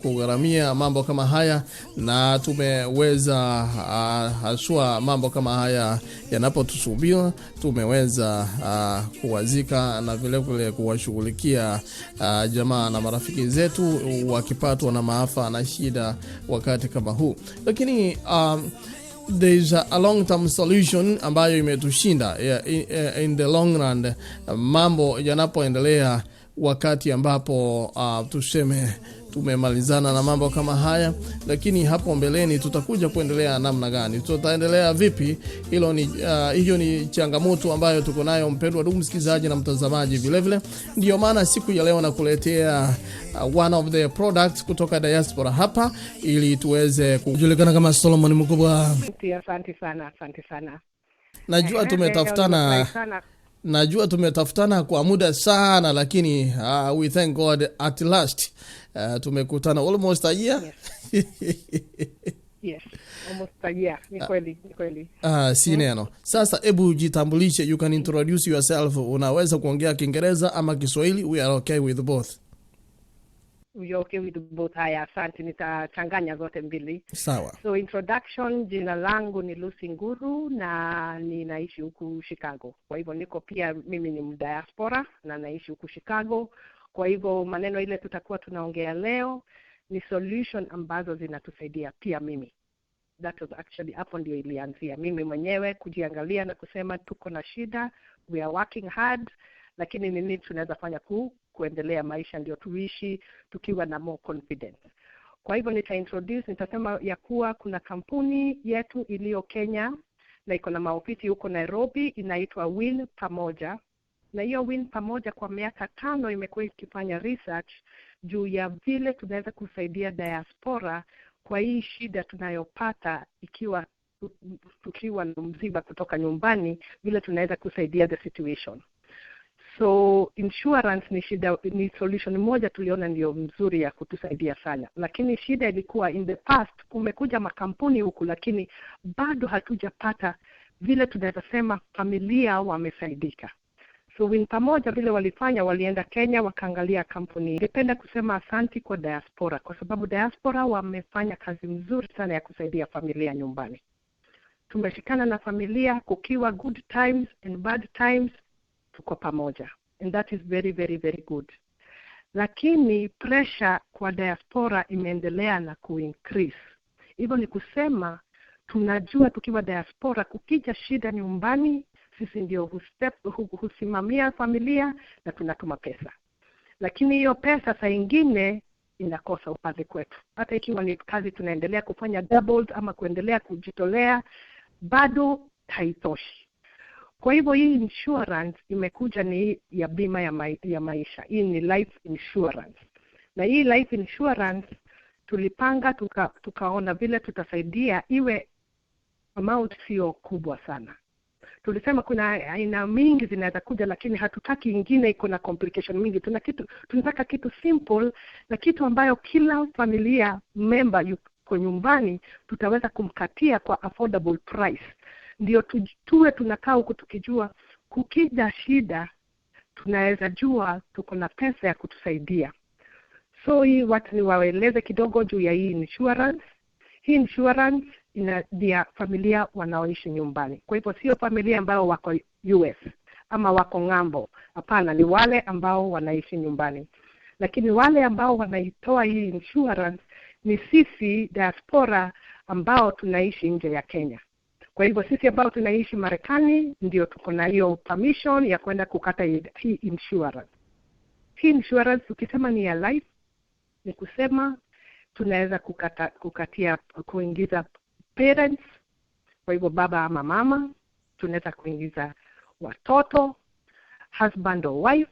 kugharamia mambo kama haya, na tumeweza haswa mambo kama haya yanapotusubia tumeweza kuwazika na vile vile kuwashughulikia jamaa na marafiki zetu wakipatwa na maafa na shida wakati kama huu. Lakini there is a long term solution ambayo imetushinda in the long run, mambo yanapoendelea wakati ambapo tuseme tumemalizana na mambo kama haya. Lakini hapo mbeleni tutakuja kuendelea namna gani, tutaendelea vipi, hiyo ni changamoto ambayo tuko nayo, mpendwa ndugu msikilizaji na mtazamaji. Vile vile ndio maana siku ya leo nakuletea one of the products kutoka diaspora hapa, ili tuweze kujulikana kama Solomon Mkubwa. Asante sana. Najua tumetafutana kwa muda sana, lakini we thank God at last tumekutana almost a year. Yes, almost a year. Ni kweli. Si neno. Sasa hebu jitambulishe, you can introduce yourself. Unaweza kuongea Kiingereza ama Kiswahili? We are okay with both. We are okay with both. Haya, asante, nitachanganya zote mbili. Sawa. So introduction, jina langu ni Lucy Nguru na ninaishi huku Chicago. Kwa hivyo niko pia, mimi ni mdiaspora na naishi huku Chicago. Kwa hivyo maneno ile tutakuwa tunaongea leo ni solution ambazo zinatusaidia pia mimi. That was actually hapo ndio ilianzia. Mimi mwenyewe kujiangalia na kusema tuko na shida, we are working hard, lakini nini tunaweza fanya kuendelea maisha ndio tuishi tukiwa na more confidence. Kwa hivyo nitasema ya kuwa kuna kampuni yetu iliyo Kenya na iko na maofisi huko Nairobi, inaitwa Win Pamoja. Na hiyo Win Pamoja kwa miaka 5 imekuwa ikifanya research juu ya vile tunaweza kusaidia diaspora kwa hii shida tunayopata ikiwa tukiwa na mziba kutoka nyumbani, vile tunaweza kusaidia the situation. So insurance ni solution moja tuliona ndio mzuri ya kutusaidia sana. Lakini shida ilikuwa in the past kumekuja makampuni huku, lakini bado hatujapata vile tunaweza sema familia wamesaidika. So Win Pamoja vile walifanya, walienda Kenya wakaangalia kampuni. Ningependa kusema asanti kwa diaspora, kwa sababu diaspora wamefanya kazi mzuri sana ya kusaidia familia nyumbani. Tumeshikana na familia kukiwa good times and bad times, tuko pamoja. And that is very, very, very good. Lakini pressure kwa diaspora imeendelea na kuincrease. Hivyo ni kusema tunajua tukiwa diaspora kukija shida nyumbani, sisi ndio husimamia familia na tunatuma pesa. Lakini hiyo pesa saa ingine inakosa upande kwetu. Hata ikiwa ni kazi tunaendelea kufanya doubles ama kuendelea kujitolea, bado haitoshi. Kwa hivyo hii insurance imekuja ni ya bima ya maisha. Hii ni life insurance. Na hii life insurance tulipanga tukaona vile tutasaidia iwe amount sio kubwa sana. Tulisema kuna aina mingi zinaweza kuja, lakini hatutaki ingine iko na complication mingi. Tunataka kitu simple na kitu ambayo kila familia member yuko nyumbani tutaweza kumkatia kwa affordable price. Ndio tuwe tunakaa huku tukijua kukija shida tunaweza jua tuko na pesa ya kutusaidia. So hii watu niwaeleze kidogo juu ya hii insurance. Hii insurance inadia familia wanaoishi nyumbani. Kwa hivyo sio familia ambao wako US ama wako ng'ambo. Hapana, ni wale ambao wanaishi nyumbani. Lakini wale ambao wanaitoa hii insurance ni sisi diaspora ambao tunaishi nje ya Kenya. Kwa hivyo sisi ambao tunaishi Marekani ndio tuko na hiyo permission ya kwenda kukata hii insurance. Hii insurance ukisema ni ya life, ni kusema tunaweza kukatia kuingiza parents, kwa hivyo baba ama mama, tunaweza kuingiza watoto, husband or wife.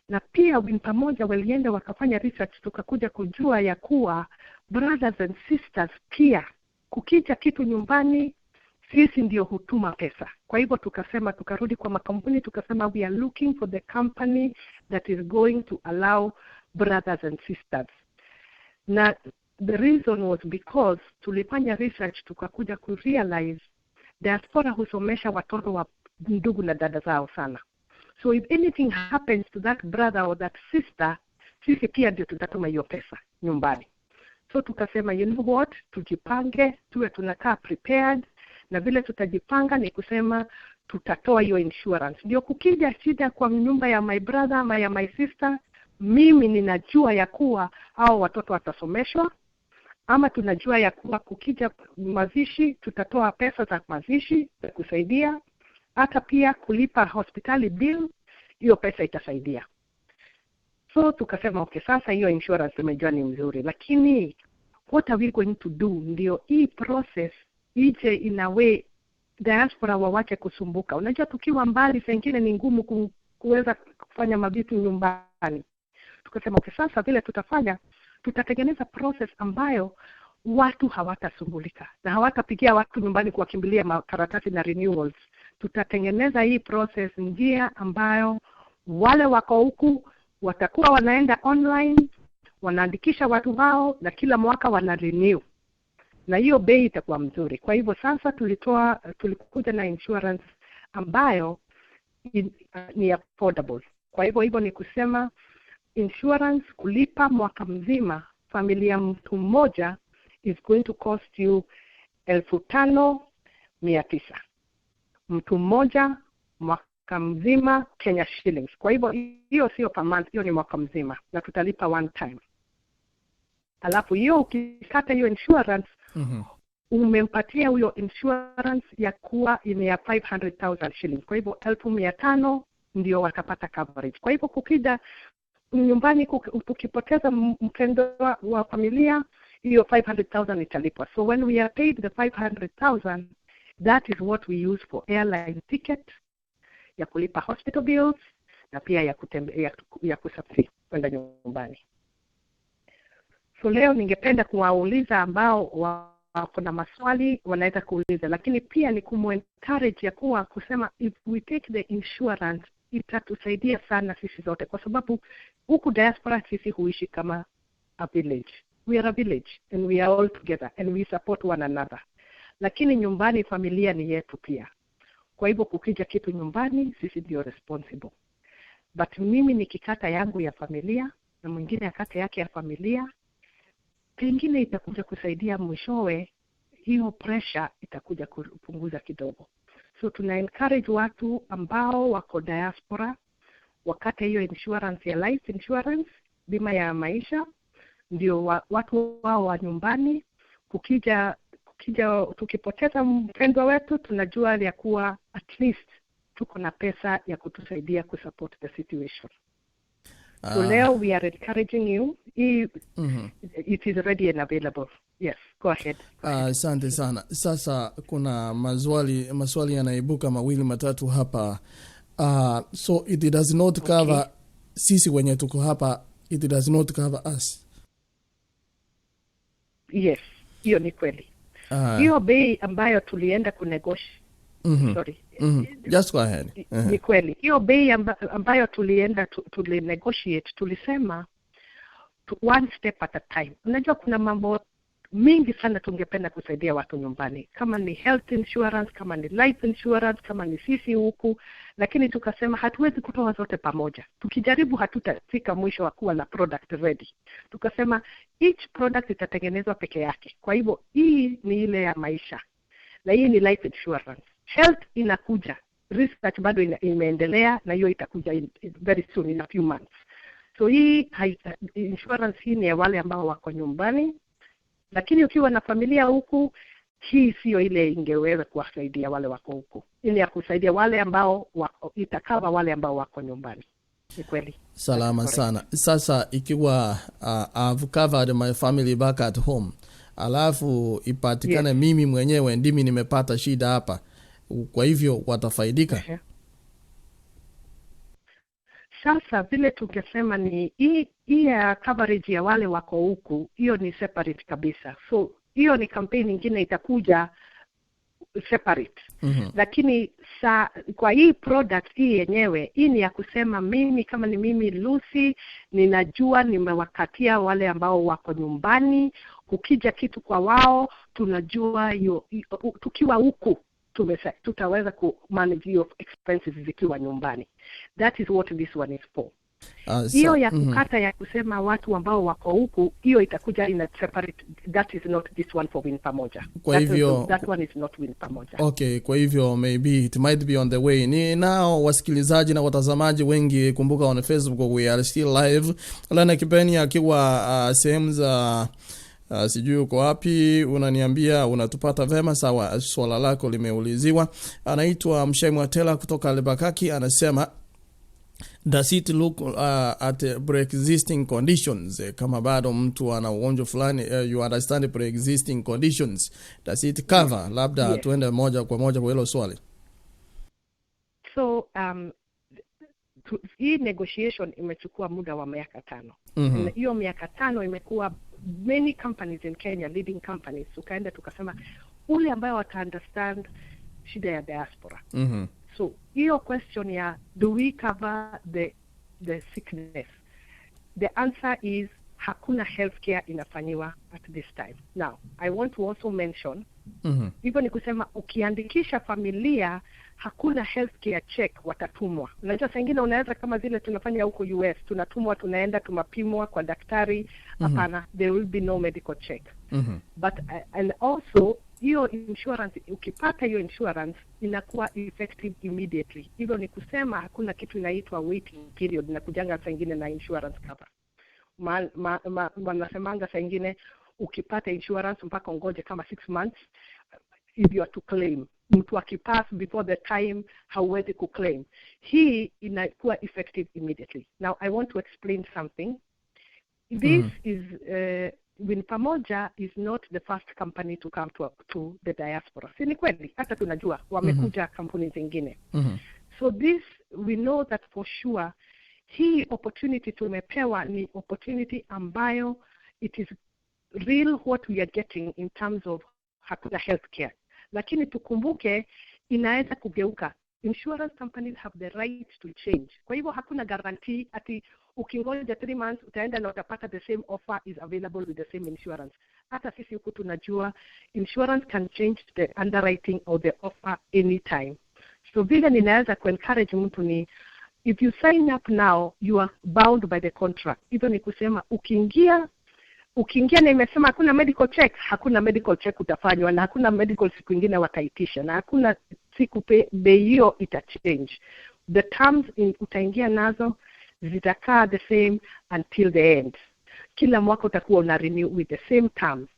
Na pia Win Pamoja walienda wakafanya research, tukakuja kujua ya kuwa brothers and sisters pia kukija kitu nyumbani sisi ndio hutuma pesa. Kwa hivyo tukarudi kwa makampuni tukasema we are looking for the company that is going to allow brothers and sisters. Na the reason was because tulifanya research tukakuja kurealize diaspora husomesha watoto wa ndugu na dada zao sana. So if anything happens to that brother or that sister, sisi pia ndio tutatuma hiyo pesa nyumbani. So tukasema you know what, tujipange, tuwe tunakaa prepared, na vile tutajipanga ni kusema tutatoa hiyo insurance. Ndio kukija shida kwa nyumba ya my brother ama ya my sister, mimi ninajua ya kuwa hao watoto watasomeshwa, ama tunajua ya kuwa kukija mazishi tutatoa pesa za mazishi za kusaidia, hata pia kulipa hospitali bill, hiyo pesa itasaidia. So tukasema okay, sasa hiyo insurance tumejua ni mzuri, lakini what are we going to do ndio hii process ije in a way diaspora wawache kusumbuka. Unajua tukiwa mbali sengine ni ngumu kuweza kufanya mabitu nyumbani. Tukasema okay, sasa vile tutafanya, tutatengeneza process ambayo watu hawatasumbulika na hawatapigia watu nyumbani kuwakimbilia makaratasi na renewals. Tutatengeneza hii process njia ambayo wale wako huku watakuwa wanaenda online, wanaandikisha watu wao na kila mwaka wana renew. Na hiyo bei itakuwa mzuri. Kwa hivyo sasa tulikuja na insurance ambayo ni affordable. Kwa hivyo ni kusema insurance kulipa mwaka mzima familia mtu mmoja is going to cost you 5,900. Mtu mmoja mwaka mzima Kenya shillings. Kwa hivyo hiyo sio per month, hiyo ni mwaka mzima na tutalipa one time. Alafu hiyo ukikata hiyo insurance, umempatia huyo insurance ya kuwa ni ya 500,000 shillings. Kwa hivyo 1,500 ndio watapata coverage. Kwa hivyo kukija nyumbani tukipoteza mpendo wa familia, hiyo 500,000 italipwa. So when we are paid the 500,000, that is what we use for airline ticket, ya kulipa hospital bills, na pia ya kusafiri kwenda nyumbani. So leo ningependa kuwauliza ambao wako na maswali wanaweza kuuliza, lakini pia ni kumencourage ya kuwa kusema if we take the insurance itatusaidia sana sisi zote, kwa sababu huku diaspora sisi huishi kama a village. We are a village and we are all together and we support one another. Lakini nyumbani familia ni yetu pia. Kwa hivyo kukija kitu nyumbani sisi ndio responsible. But mimi nikikata yangu ya familia na mwingine akate yake ya familia, pengine itakuja kusaidia mwishowe, hiyo pressure itakuja kupunguza kidogo. So tuna encourage watu ambao wako diaspora wakate hiyo insurance ya life insurance, bima ya maisha, ndio watu wao wa nyumbani kukija tukipoteza mpendwa wetu tunajua ya kuwa at least tuko na pesa ya kutusaidia kusupport the situation. So leo we are encouraging you. It is ready and available. Yes, go ahead. Asante sana. Sasa kuna maswali yanaibuka mawili matatu hapa. So it does not cover sisi wenye tuko hapa, it does not cover us. Yes, hiyo ni kweli. Hiyo bei ambayo tulienda kunegotiate. Sorry. Just go ahead. Ni kweli. Hiyo bei ambayo tulienda tulinegotiate, tulisema one step at a time. Unajua kuna mambo mingi sana tungependa kusaidia watu nyumbani. Kama ni health insurance, kama ni life insurance, kama ni sisi huku, lakini tukasema hatuwezi kutoa zote pamoja. Tukijaribu hatutafika mwisho wa kuwa na product ready. Tukasema each product itatengenezwa peke yake. Kwa hivyo hii ni ile ya maisha. Na hii ni life insurance. Health inakuja. Research bado imeendelea na hiyo itakuja very soon in a few months. So hii insurance hii ni ya wale ambao wako nyumbani. Lakini ukiwa na familia huku, hii sio ile ingeweza kuwasaidia wale wako huku. Ile ya kusaidia wale ambao itakava wale ambao wako nyumbani. Ni kweli. Salama sana. Sasa ikiwa I've covered my family back at home, alafu ipatikane mimi mwenyewe ndimi nimepata shida hapa, kwa hivyo watafaidika? Sasa vile tukisema ni hii ya coverage ya wale wako huku, hiyo ni separate kabisa. So hiyo ni campaign nyingine itakuja separate. Lakini kwa hii product hii yenyewe, hii ni ya kusema mimi kama ni mimi Lucy, ninajua nimewakatia wale ambao wako nyumbani, kukija kitu kwa wao, tunajua tukiwa huku tutaweza ku manage your expenses zikiwa nyumbani. That is what this one is for. Hiyo ya kukata ya kusema watu ambao wako huku, hiyo itakuja in a separate, that is not this one for Win Pamoja. Kwa hivyo that one is not Win Pamoja. Okay, kwa hivyo maybe it might be on the way. Ni nao wasikilizaji na watazamaji wengi, kumbuka on Facebook we are still live. Lana Kipeni akiwa sehemu za sijui uko wapi, unaniambia unatupata vema. Sawa, swala lako limeuliziwa. Anaitwa Mshemwa Tela kutoka Lebakaki, anasema does it look at pre-existing conditions? Kama bado mtu ana ugonjwa fulani, you understand pre-existing conditions, does it cover? Labda tuende moja kwa moja kwa hilo swali. So hii negotiation imechukua muda wa miaka 5. Hiyo miaka 5 imekuwa many companies in Kenya, leading companies, tukaenda tukasema ule ambayo wata understand shida ya diaspora. So hiyo question ya do we cover the sickness, the answer is hakuna healthcare inafanyiwa at this time. Now I want to also mention hivyo ni kusema ukiandikisha familia hakuna healthcare check watatumwa. Unajua saa nyingine unaweza kama zile tunafanya huko US, tunatumwa tunaenda tumapimwa kwa daktari. Hapana, there will be no medical check. But and also hiyo insurance, ukipata hiyo insurance inakuwa effective immediately. Hivyo ni kusema hakuna kitu inaitwa waiting period na kujanga saa nyingine na insurance cover. Wanasemanga saa nyingine ukipata insurance mpaka ngoje kama 6 months if you are to claim. Mtu akipass before the time hauwezi kuclaim. Hii inakuwa effective immediately. Now I want to explain something. This is Win Pamoja is not the first company to come to the diaspora. Si ni kweli? Hata tunajua wamekuja kampuni zingine. So this we know that for sure. Hii opportunity tumepewa ni opportunity ambayo it is real what we are getting in terms of hakuna healthcare. Lakini tukumbuke inaweza kugeuka. Insurance companies have the right to change. Kwa hivyo hakuna guarantee ati ukingoja 3 months utaenda na utapata the same offer is available with the same insurance. Hata sisi huku tunajua insurance can change the underwriting or the offer anytime. So vile ninaweza encourage mtu ni if you sign up now you are bound by the contract. Hivyo ni kusema ukiingia na imesema hakuna medical check, hakuna medical check utafanywa na hakuna medical siku nyingine wataitisha na hakuna siku bei hiyo itachange. The terms utaingia nazo zitakaa the same until the end. Kila mwaka utakuwa una renew with the same terms.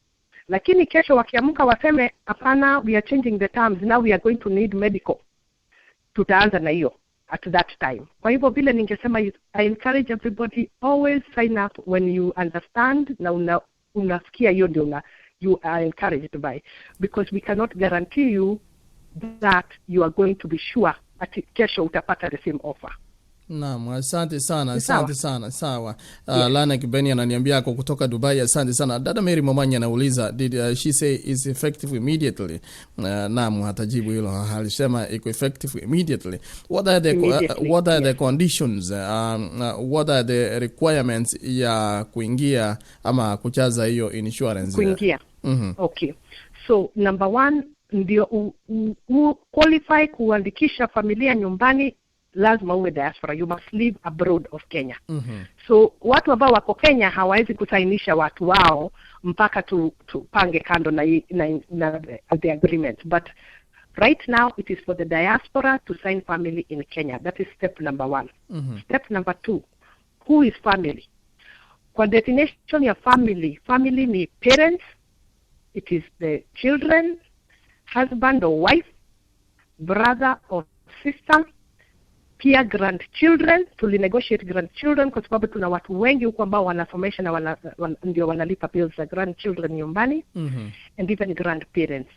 Lakini kesho wakiamka waseme hapana, we are changing the terms, now we are going to need medical, tutaanza na hiyo at that time. Kwa hivyo vile ningesema I encourage everybody always sign up when you understand na unasikia hiyo ndio you are encouraged by, because we cannot guarantee you that you are going to be sure ati kesho utapata the same offer. Naam, asante sana. Sawa. Lana Kibeni ananiambia ako kutoka Dubai. Asante sana. Dada Mary Momanya anauliza did she say is effective immediately? Naam, hatajibu hilo. Alisema iko effective immediately. What are the conditions? What are the requirements ya kuingia ama kujaza hiyo insurance? Kuingia. Okay. So number 1 ndio qualify kuandikisha familia nyumbani, lazima uwe diaspora. You must live abroad of Kenya. So watu ambao wako Kenya hawawezi kusainisha watu wao mpaka tupange kando na the agreement. But right now it is for the diaspora to sign family in Kenya. That is step number 1. Step number 2, who is family? Kwa definition ya family ni parents, it is the children, husband or wife, brother or sister, pia grandchildren. Tulinegotiate grandchildren kwa sababu tuna watu wengi huko ambao wanasomesha na ndio wanalipa bills za grandchildren nyumbani, and even grandparents.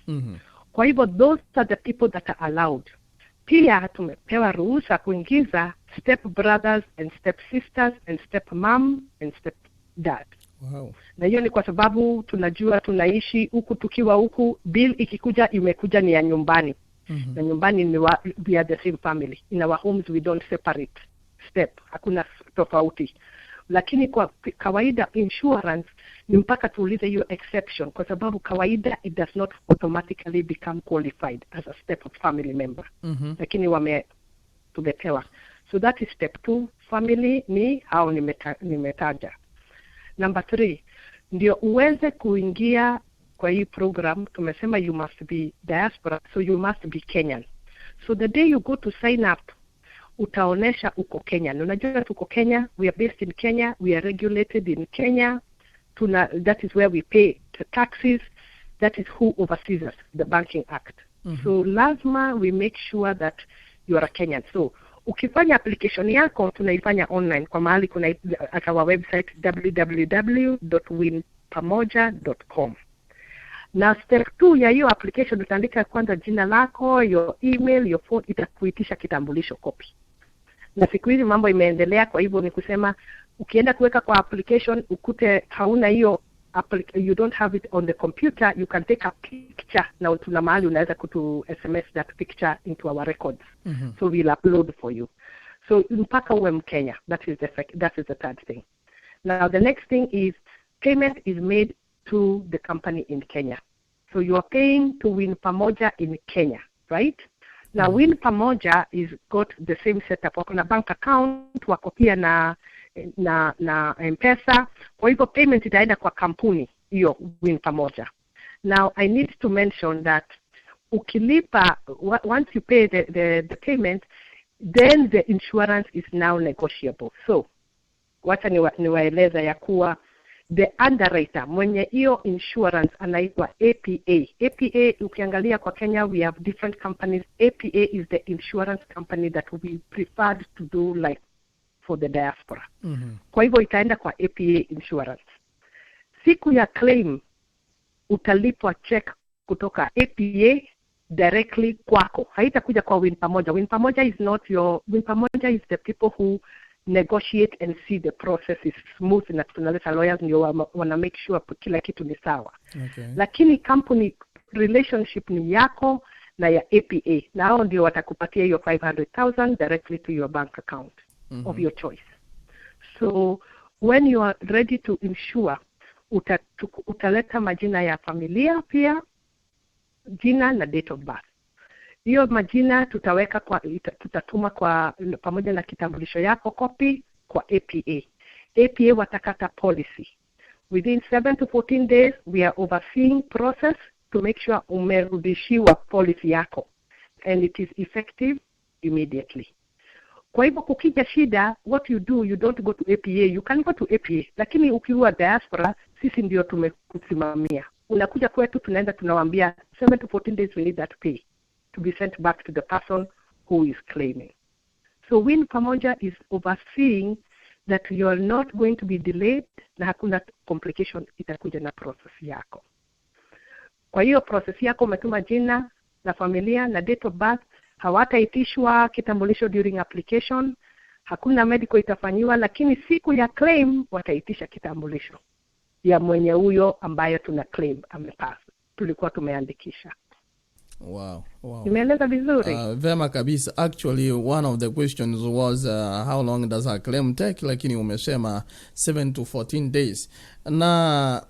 Kwa hivyo those are the people that are allowed. Pia tumepewa ruhusa kuingiza step brothers and step sisters and step mom and step dad. Wow. Na hiyo ni kwa sababu tunajua tunaishi huku, tukiwa huku bill ikikuja imekuja ni ya nyumbani. Na nyumbani we are the same family. In our homes we don't separate step. Hakuna tofauti. Lakini kwa kawaida insurance ni mpaka tuulize hiyo exception, kwa sababu kawaida it does not automatically become qualified as a step of family member. Lakini tumepewa. So that is step 2 family ni hao nimetaja. Number 3, ndio uweze kuingia kwa hii program, tumesema you must be diaspora, so you must be Kenyan. So the day you go to sign up, utaonesha uko Kenya. Unajua tuko Kenya, we are based in Kenya, we are regulated in Kenya. That is where we pay the taxes. That is who oversees us, the Banking Act. So lazima we make sure that you are a Kenyan. So ukifanya application yako tunaifanya online kwa mahali kuna at our website www.winpamoja.com. Na step 2 ya hiyo application utaandika kwanza jina lako, your email, your phone, itakuitisha kitambulisho copy. Na siku hizi mambo imeendelea, kwa hivyo ni kusema ukienda kuweka kwa application ukute hauna hiyo you don't have it on the computer, you can take a picture na tuna mahali unaweza kutu SMS that picture into our records. So we'll upload for you. So mpaka uwe Mkenya. That is the third thing. Now the next thing is payment is made to the company in Kenya. So you are paying to Win Pamoja in Kenya, right? Now Win Pamoja is got the same setup. Wako na bank account, wako pia na M-Pesa. Kwa hivyo payment itaenda kwa kampuni hiyo Win Pamoja. Now I need to mention that ukilipa, once you pay the payment, then the insurance is now negotiable. So wacha niwaeleza ya kuwa the underwriter mwenye hiyo insurance anaitwa APA. APA ukiangalia kwa Kenya we have different companies. APA is the insurance company that we preferred to do like for the diaspora. Kwa hivyo itaenda kwa APA insurance. Siku ya claim utalipwa check kutoka APA directly kwako. Haitakuja kwa Win Pamoja. Win Pamoja is not your Win Pamoja is the people who negotiate and see the process is smooth, na tunaleta lawyers ndio wana make sure kila kitu ni sawa. Lakini company relationship ni yako na ya APA. Na hao ndio watakupatia hiyo 500,000 directly to your bank account of your choice. So when you are ready to insure, utaleta majina ya familia pia, jina na date of birth. Hiyo majina tutatuma kwa pamoja na kitambulisho yako copy kwa APA. APA watakata policy. Within 7 to 14 days we are overseeing process to make sure umerudishiwa policy yako and it is effective immediately. Kwa hivyo kukija shida, what you do, you don't go to APA. You can go to APA, lakini ukiwa diaspora sisi ndio tumekusimamia. Unakuja kwetu, tunaenda tunawaambia 7 to 14 days we need that pay to be sent back to the person who is claiming. So Win Pamoja is overseeing that you are not going to be delayed na hakuna complication itakuja na process yako. Kwa hiyo process yako umetuma jina na familia na date of birth, hawataitishwa kitambulisho during application, hakuna medical itafanyiwa, lakini siku ya claim wataitisha kitambulisho ya mwenye huyo ambaye tuna claim amepass. Tulikuwa tumeandikisha. Wow. Nimeeleza vizuri? Vema kabisa. Actually, one of the questions was how long does a claim take, lakini umesema 7 to 14 days. Na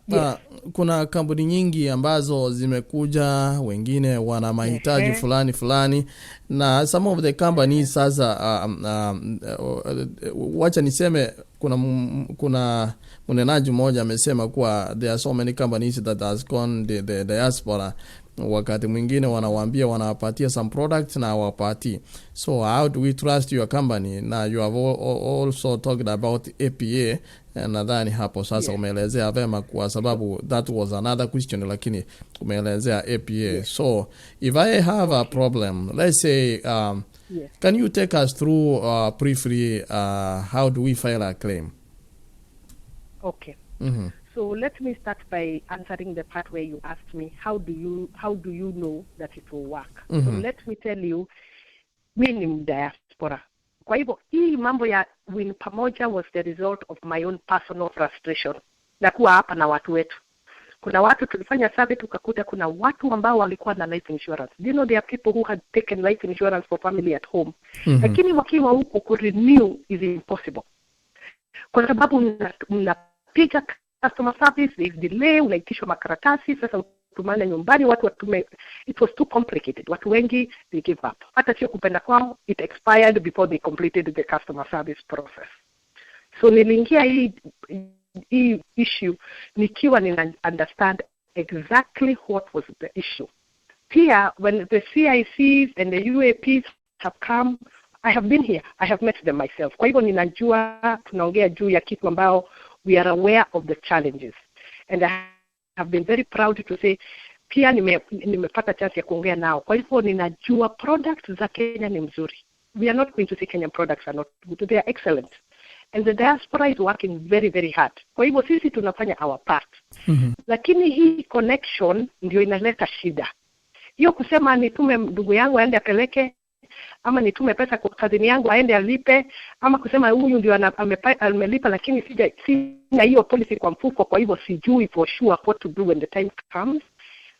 kuna kampuni nyingi ambazo zimekuja, wengine wana mahitaji fulani na some of the companies sasa wacha niseme kuna mnenaji mmoja amesema kuwa there are so many companies that has gone the diaspora. Wakati mwingine wanawaambia wanawapatia some products na hawapati. So how do we trust your company? Now you have also talked about APA, nadhani hapo sasa umeelezea vema kwa sababu that was another question, lakini umeelezea APA. So if I have a problem, let's say can you take us through briefly how do we file a claim? Okay. So let me start by answering the part where you asked me how do you know that it will work. So let me tell you, mimi ni diaspora. Kwa hivyo hii mambo ya Win Pamoja was the result of my own personal frustration. Na kuwa hapa na watu wetu. Kuna watu tulifanya survey tukakuta kuna watu ambao walikuwa na life insurance. Do you know there are people who had taken life insurance for family at home. Lakini wakiwa huko ku renew is impossible. Kwa sababu mnapiga customer service, there is delay, unaitishwa makaratasi, sasa tumane nyumbani, watu watume, it was too complicated. Watu wengi they give up. Hata sio kupenda kwao, it expired before they completed the customer service process. So niliingia hii issue nikiwa nina understand exactly what was the issue. Here, when the CICs and the UAPs have come, I have been here. I have met them myself. Kwa hivyo ninajua tunaongea juu ya kitu ambao we are aware of the challenges. And I have been very proud to say pia nimepata chance ya kuongea nao. Kwa hivyo ninajua products za Kenya ni mzuri. We are not going to say Kenyan products are not good. They are excellent. And the diaspora is working very, very hard. Kwa hivyo sisi tunafanya our part. Lakini hii connection ndio inaleta shida. Hiyo kusema nitume ndugu yangu aende apeleke, ama nitume pesa kwa kazini yangu aende alipe, ama kusema huyu ndio amelipa lakini sina hiyo policy kwa mfuko, kwa hivyo sijui for sure what to do when the time comes.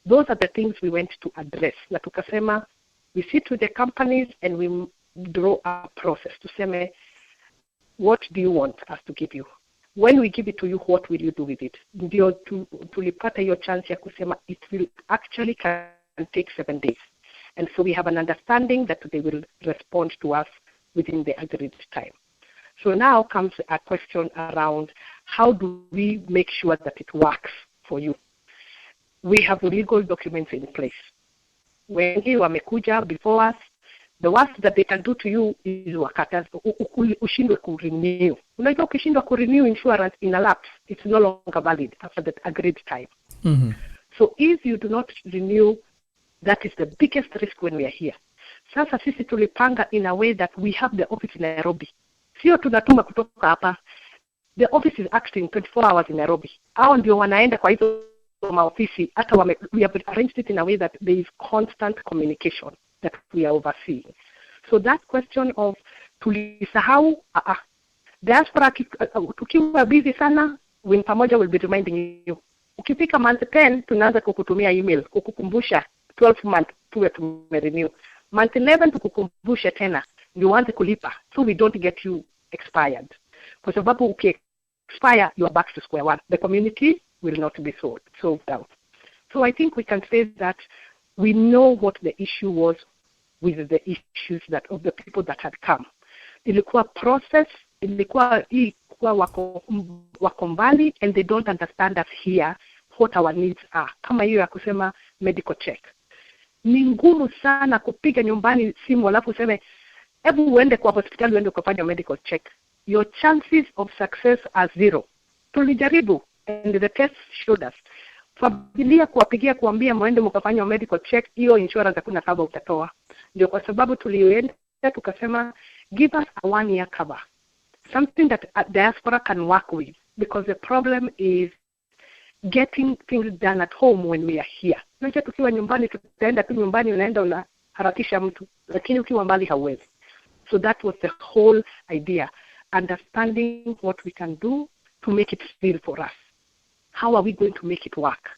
Those are the things we went to address. Na tukasema we sit with the companies and we draw a process to say, what do you want us to give you? When we give it to you, what will you do with it? Ndio tulipata hiyo chance ya kusema it will actually can take 7 days. And so we have an understanding that they will respond to us within the agreed time. So now comes a question around how do we make sure that it works for you? We have legal documents in place. When you wamekuja before us, the worst that they can do to you is ushindwe kurenew. Unajua ukishindwa kurenew insurance in a lapse, it's no longer valid after the agreed time. So if you do not renew, that is the biggest risk when we are here. Sasa sisi tulipanga in a way that we have the office in Nairobi. Sio tunatuma kutoka hapa. The office is acting 24 hours in Nairobi. Hao ndio wanaenda kwa hizo maofisi. Hata we have arranged it in a way that there is constant communication that we are overseeing. So that question of tulisahau, diaspora tukiwa busy sana, when Pamoja will be reminding you. Ukifika month 10, tunaanza kukutumia email, kukukumbusha 12 month tuwe tumerenew. Month 11 tukukumbusha tena, ndio uanze kulipa, so we don't get you expired. Kwa sababu expire, you are back to square one. The community will not be solved out. So I think we can say that we know what the issue was with the issues of the people that had come. Ilikuwa process, ilikuwa wako mbali and they don't understand us here what our needs are. Kama hiyo ya kusema medical check. Ni ngumu sana kupiga nyumbani simu alafu useme hebu uende kwa hospitali uende ukafanya medical check. Your chances of success are 0. Tulijaribu and the test showed us. Familia kuwapigia kuambia muende mkafanya medical check, hiyo insurance hakuna cover utatoa. Ndio kwa sababu tulienda tukasema give us a 1-year cover. Something that a diaspora can work with, because the problem is getting things done at home when we are here. Unajua tukiwa nyumbani tutaenda tu nyumbani unaenda unaharakisha mtu, lakini ukiwa mbali hauwezi. So that was the whole idea, understanding what we can do to make it real for us. How are we going to make it work?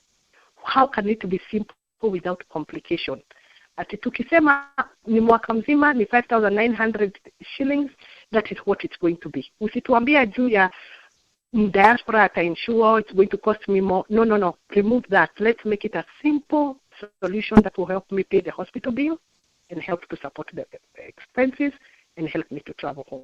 How can it be simple without complication? Ati tukisema ni mwaka mzima ni 5,900 shillings, that is what it's going to be. Usituambia juu ya diaspora ata insure, it's going to cost me more. No. Remove that. Let's make it a simple solution that will help me pay the hospital bill and help to support the expenses and help me to travel home.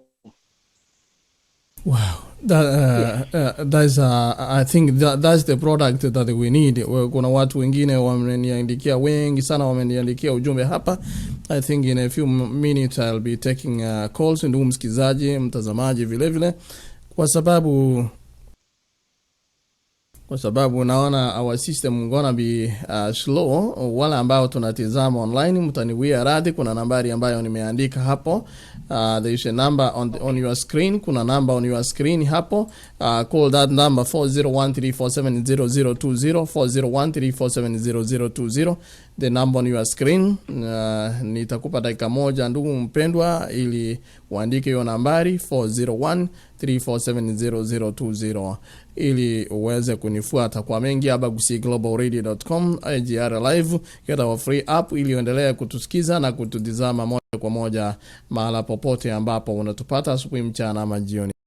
Wow, that's I think that's the product that we need. Kuna watu wengine wameniandikia, wengi sana wameniandikia ujumbe hapa. I think in a few minutes I'll be taking calls, ndugu msikizaji, mtazamaji vile vile, kwa sababu naona our system gonna be slow. Wala ambao tunatizama online mtaniwia radhi, kuna nambari ambayo nimeandika hapo. There is a number on your screen. Kuna number on your screen hapo. Call that number 4013470020, 4013470020. The number on your screen. Nitakupa dakika moja ndugu mpendwa ili uandike hiyo nambari 4013470020 ili uweze kunifuata kwa mengi hapa globalradio.com AGR live. Get our free app ili uendelee kutusikiza na kututizama moja kwa moja mahala popote ambapo unatupata, asubuhi, mchana ama jioni.